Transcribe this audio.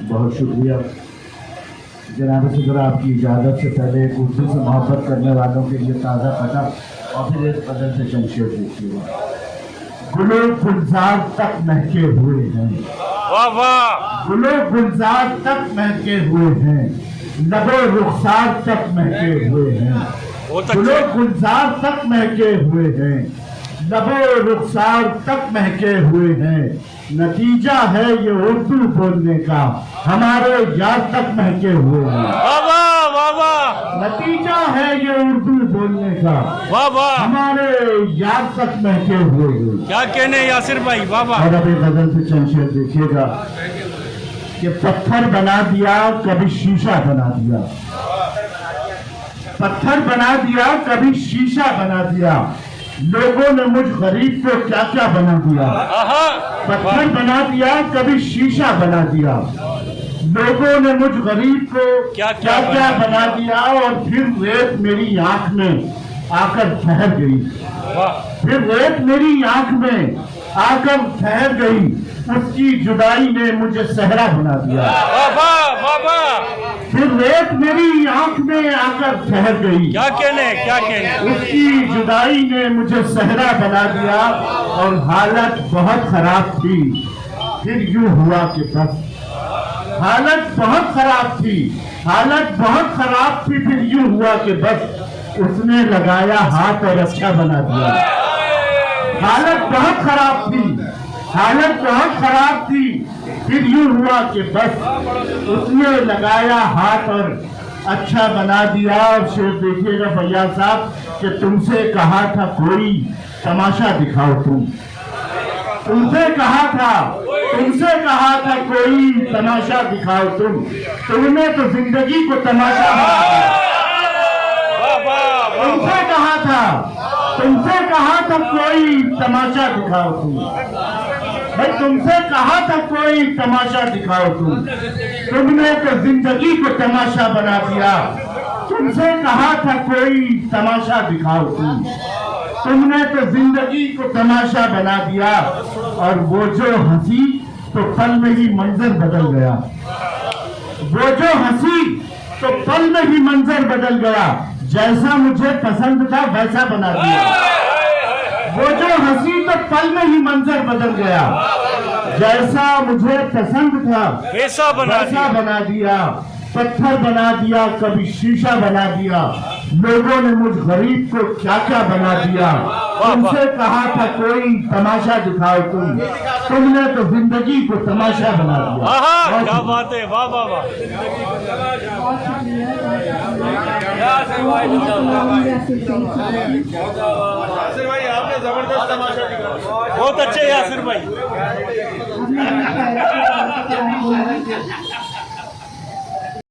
बहुत शुक्रिया जनाब सदर, आपकी इजाज़त से पहले एक उर्दू से मोहब्बत करने वालों के लिए ताज़ा पता और फिर एक बदल से शमशेर देखिएगा। गुलो गुलजार तक महके हुए हैं, वाह वाह, गुलो गुलजार तक महके हुए हैं, लबो रुखसार तक महके हुए हैं, बहुत गुलो अच्छे। गुलजार तक महके हुए हैं, लबो रुखसार तक महके हुए हैं। नतीजा है ये उर्दू बोलने का, हमारे यार तक महके हुए हैं। वाह वाह वाह वाह नतीजा है ये उर्दू बोलने का, वाह वाह, हमारे यार तक महके हुए हैं। क्या कहने यासिर भाई, वाह वाह। और अभी गजल से चंद शेर देखिएगा कि पत्थर बना दिया कभी शीशा बना दिया, पत्थर बना दिया कभी शीशा बना दिया, लोगों ने मुझ गरीब को क्या क्या बना दिया। आहा, पत्थर बना दिया कभी शीशा बना दिया, लोगों ने मुझ गरीब को क्या क्या क्या बना दिया। और फिर रेत मेरी आंख में आकर ठहर गई, वाह फिर रेत मेरी आंख में आकर ठहर गई, उसकी जुदाई ने मुझे सहरा बना दिया। वाह वाह वाह वाह, फिर रेत मेरी आंख में आकर ठहर गई, क्या कहने, क्या कहने। उसकी जुदाई ने मुझे सहरा बना दिया। और हालत बहुत खराब थी, फिर यूं हुआ कि बस, हालत बहुत खराब थी, हालत बहुत खराब थी, फिर यूं हुआ कि बस, उसने लगाया हाथ और अच्छा बना दिया। हालत बहुत खराब थी, हालत बहुत खराब थी, फिर यूं हुआ कि बस, उसने लगाया हाथ और अच्छा बना दिया। और शेर देखिएगा फैयाज साहब कि तुमसे कहा था कोई तमाशा दिखाओ तुम, तुमसे कहा था, तुमसे कहा था कोई तमाशा दिखाओ तुमने तो जिंदगी को तमाशा बना दिया। वाह वाह वाह, तुमसे कहा था, तुमसे कहा था कोई तमाशा दिखाओ भाई तुमसे कहा था कोई तमाशा दिखाओ तुमने तो जिंदगी को तमाशा बना दिया। तुमसे कहा था कोई तमाशा दिखाओ तुमने तो जिंदगी को तमाशा बना दिया। और वो जो हंसी तो पल में ही मंजर बदल गया, वो जो हंसी तो पल में ही मंजर बदल गया, जैसा मुझे पसंद था वैसा बना दिया। वो जो हंसी तो पल में ही मंजर बदल गया, जैसा मुझे पसंद था वैसा बना दिया। पत्थर बना दिया कभी शीशा बना दिया, लोगों ने मुझ गरीब को क्या क्या बना दिया। तुमसे कहा था कोई तमाशा दिखाओ तुमने तो जिंदगी को तमाशा बना दिया। आहा, क्या बात है, वाह वाह वाह। यासिर भाई आपने जबरदस्त तमाशा दिखाया, बहुत अच्छे यासिर भाई।